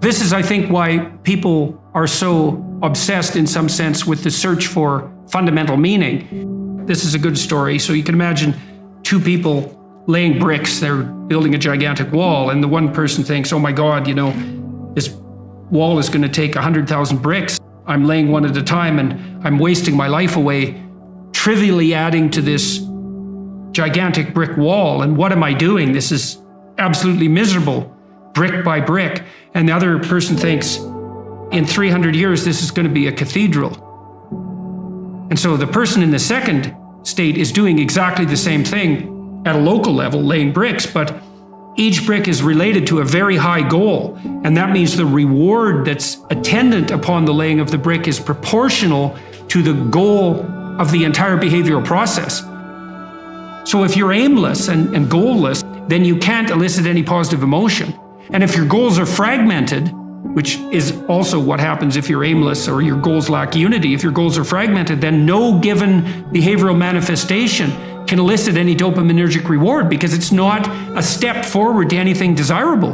This is, I think, why people are so obsessed in some sense with the search for fundamental meaning. This is a good story. So you can imagine two people laying bricks. They're building a gigantic wall, and the one person thinks, oh my God, this wall is going to take 100,000 bricks. I'm laying one at a time and I'm wasting my life away, trivially adding to this gigantic brick wall. And what am I doing? This is absolutely miserable, brick by brick. And the other person thinks, in 300 years, this is going to be a cathedral. And so the person in the second state is doing exactly the same thing at a local level, laying bricks, but each brick is related to a very high goal. And that means the reward that's attendant upon the laying of the brick is proportional to the goal of the entire behavioral process. So if you're aimless and goalless, then you can't elicit any positive emotion. And if your goals are fragmented, which is also what happens if you're aimless or your goals lack unity, if your goals are fragmented, then no given behavioral manifestation can elicit any dopaminergic reward because it's not a step forward to anything desirable.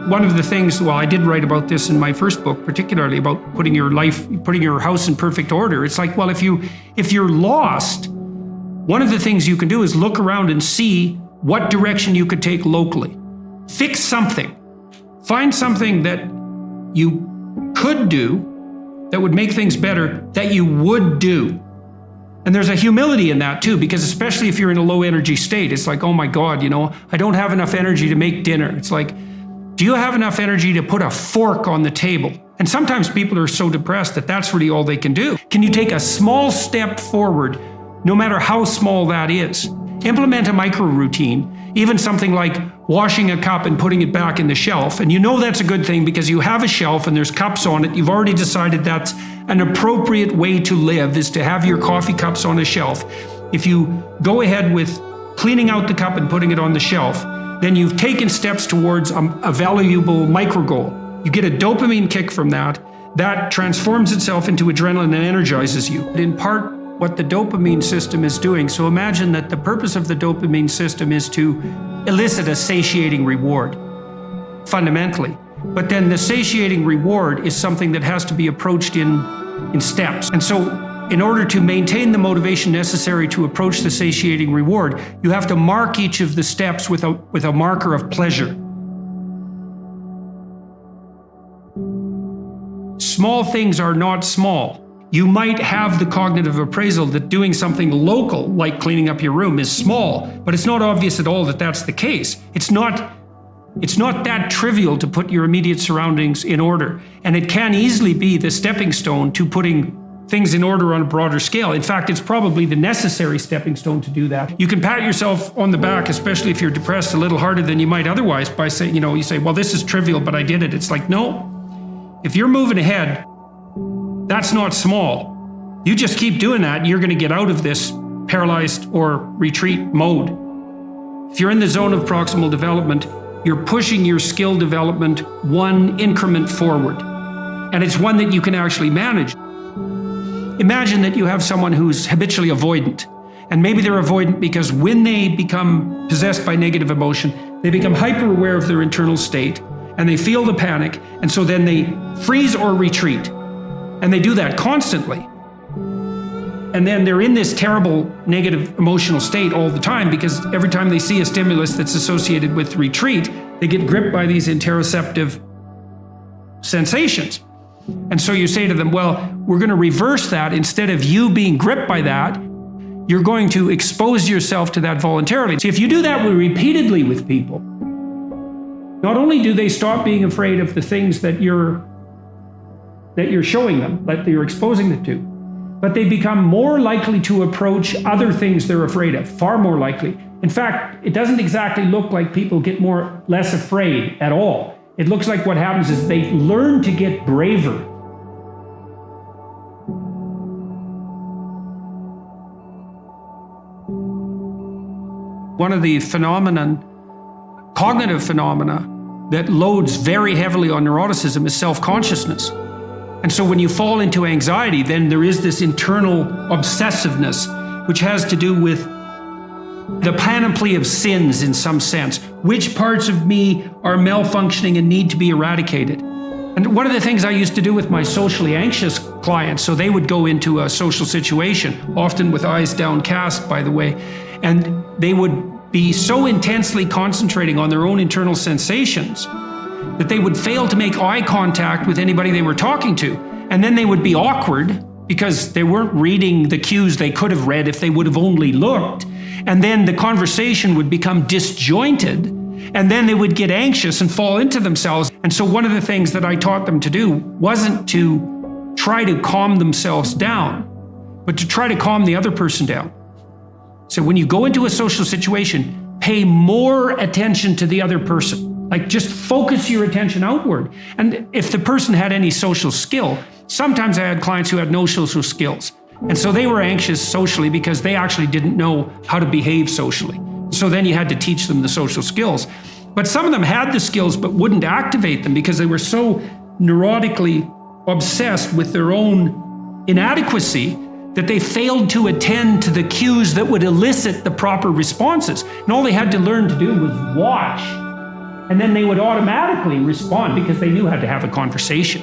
One of the things, well, I did write about this in my first book, particularly about putting your house in perfect order. It's like, well, if you're lost, one of the things you can do is look around and see what direction you could take locally. Fix something. Find something that you could do that would make things better that you would do. And there's a humility in that too, because especially if you're in a low energy state, it's like, oh my God, I don't have enough energy to make dinner. It's like, do you have enough energy to put a fork on the table? And sometimes people are so depressed that that's really all they can do. Can you take a small step forward, no matter how small that is? Implement a micro routine, even something like washing a cup and putting it back in the shelf. And that's a good thing because you have a shelf and there's cups on it. You've already decided that's an appropriate way to live, is to have your coffee cups on a shelf. If you go ahead with cleaning out the cup and putting it on the shelf, then you've taken steps towards a valuable micro goal. You get a dopamine kick from that. That transforms itself into adrenaline and energizes you. In part, what the dopamine system is doing. So imagine that the purpose of the dopamine system is to elicit a satiating reward, fundamentally. But then the satiating reward is something that has to be approached in steps. And so in order to maintain the motivation necessary to approach the satiating reward, you have to mark each of the steps with a marker of pleasure. Small things are not small. You might have the cognitive appraisal that doing something local, like cleaning up your room, is small, but it's not obvious at all that that's the case. It's not that trivial to put your immediate surroundings in order. And it can easily be the stepping stone to putting things in order on a broader scale. In fact, it's probably the necessary stepping stone to do that. You can pat yourself on the back, especially if you're depressed, a little harder than you might otherwise by saying, you say, well, this is trivial, but I did it. It's like, no, if you're moving ahead, that's not small. You just keep doing that, you're going to get out of this paralyzed or retreat mode. If you're in the zone of proximal development, you're pushing your skill development one increment forward. And it's one that you can actually manage. Imagine that you have someone who's habitually avoidant. And maybe they're avoidant because when they become possessed by negative emotion, they become hyper aware of their internal state and they feel the panic. And so then they freeze or retreat. And they do that constantly. And then they're in this terrible negative emotional state all the time because every time they see a stimulus that's associated with retreat, they get gripped by these interoceptive sensations. And so you say to them, well, we're going to reverse that. Instead of you being gripped by that, you're going to expose yourself to that voluntarily. See, if you do that repeatedly with people, not only do they stop being afraid of the things that you're showing them, that you're exposing them to, but they become more likely to approach other things they're afraid of, far more likely. In fact, it doesn't exactly look like people get less afraid at all. It looks like what happens is they learn to get braver. One of the cognitive phenomena that loads very heavily on neuroticism is self-consciousness. And so when you fall into anxiety, then there is this internal obsessiveness, which has to do with the panoply of sins in some sense. Which parts of me are malfunctioning and need to be eradicated? And one of the things I used to do with my socially anxious clients, so they would go into a social situation, often with eyes downcast, by the way, and they would be so intensely concentrating on their own internal sensations that they would fail to make eye contact with anybody they were talking to. And then they would be awkward because they weren't reading the cues they could have read if they would have only looked. And then the conversation would become disjointed, and then they would get anxious and fall into themselves. And so one of the things that I taught them to do wasn't to try to calm themselves down, but to try to calm the other person down. So when you go into a social situation, pay more attention to the other person. Like, just focus your attention outward. And if the person had any social skill, sometimes I had clients who had no social skills. And so they were anxious socially because they actually didn't know how to behave socially. So then you had to teach them the social skills. But some of them had the skills but wouldn't activate them because they were so neurotically obsessed with their own inadequacy that they failed to attend to the cues that would elicit the proper responses. And all they had to learn to do was watch. And then they would automatically respond because they knew how to have a conversation.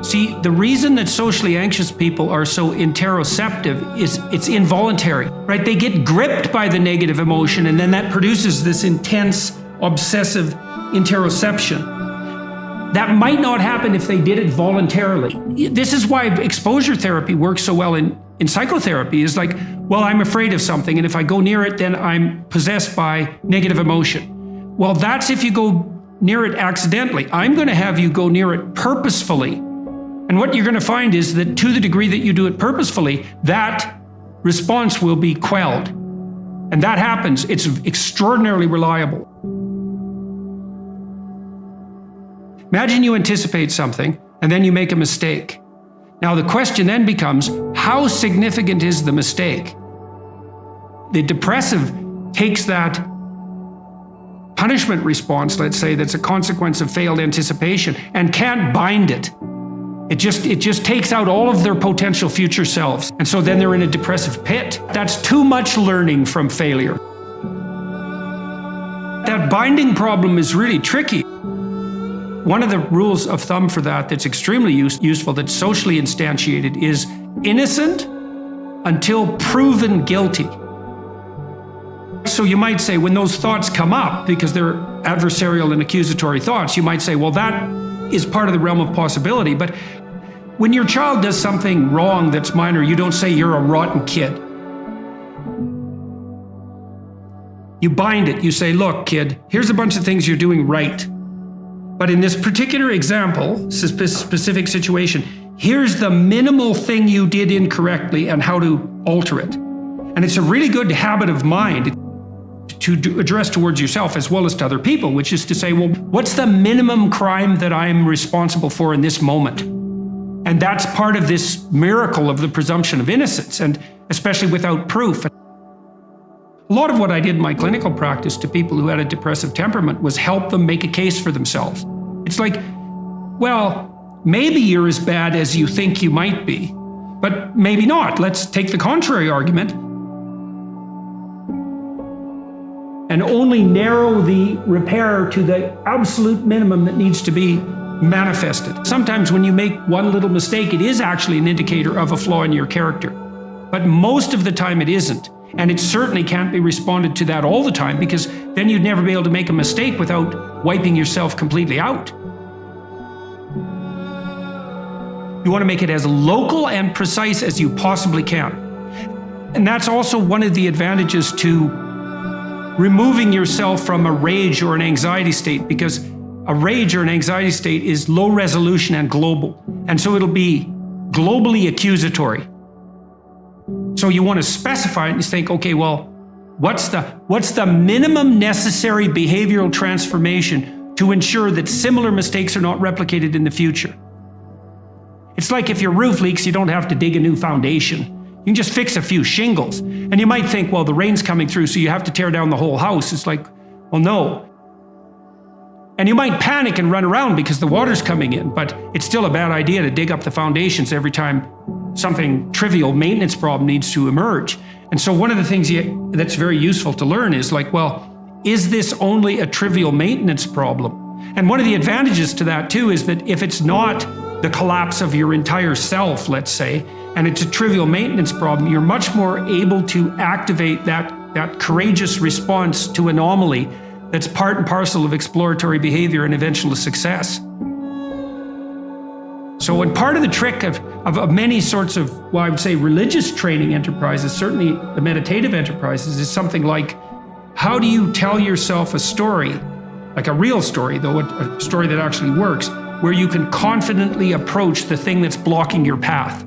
See, the reason that socially anxious people are so interoceptive is it's involuntary, right? They get gripped by the negative emotion, and then that produces this intense, obsessive interoception. That might not happen if they did it voluntarily. This is why exposure therapy works so well in psychotherapy. Is like, well, I'm afraid of something, and if I go near it, then I'm possessed by negative emotion. Well, that's if you go near it accidentally. I'm going to have you go near it purposefully. And what you're going to find is that to the degree that you do it purposefully, that response will be quelled. And that happens. It's extraordinarily reliable. Imagine you anticipate something and then you make a mistake. Now the question then becomes, how significant is the mistake? The depressive takes that punishment response, let's say, that's a consequence of failed anticipation, and can't bind it. It just takes out all of their potential future selves. And so then they're in a depressive pit. That's too much learning from failure. That binding problem is really tricky. One of the rules of thumb for that that's extremely useful, that's socially instantiated, is innocent until proven guilty. So you might say, when those thoughts come up, because they're adversarial and accusatory thoughts, you might say, well, that is part of the realm of possibility. But when your child does something wrong that's minor, you don't say you're a rotten kid. You bind it. You say, look, kid, here's a bunch of things you're doing right. But in this particular example, specific situation, here's the minimal thing you did incorrectly and how to alter it. And it's a really good habit of mind to address towards yourself as well as to other people, which is to say, well, what's the minimum crime that I'm responsible for in this moment? And that's part of this miracle of the presumption of innocence, and especially without proof. A lot of what I did in my clinical practice to people who had a depressive temperament was help them make a case for themselves. It's like, well, maybe you're as bad as you think you might be, but maybe not. Let's take the contrary argument and only narrow the repair to the absolute minimum that needs to be manifested. Sometimes when you make one little mistake, it is actually an indicator of a flaw in your character. But most of the time it isn't. And it certainly can't be responded to that all the time, because then you'd never be able to make a mistake without wiping yourself completely out. You want to make it as local and precise as you possibly can. And that's also one of the advantages to removing yourself from a rage or an anxiety state, because a rage or an anxiety state is low resolution and global. And so it'll be globally accusatory. So you want to specify it and think, okay, well, what's the minimum necessary behavioral transformation to ensure that similar mistakes are not replicated in the future? It's like if your roof leaks, you don't have to dig a new foundation. You can just fix a few shingles. And you might think, well, the rain's coming through, so you have to tear down the whole house. It's like, well, no. And you might panic and run around because the water's coming in, but it's still a bad idea to dig up the foundations every time something trivial maintenance problem needs to emerge. And so one of the things that's very useful to learn is like, well, is this only a trivial maintenance problem? And one of the advantages to that too is that if it's not the collapse of your entire self, let's say, and it's a trivial maintenance problem, you're much more able to activate that courageous response to anomaly that's part and parcel of exploratory behavior and eventual success. So, and part of the trick of many sorts of, well, I would say religious training enterprises, certainly the meditative enterprises, is something like, how do you tell yourself a story, like a real story, though a story that actually works, where you can confidently approach the thing that's blocking your path?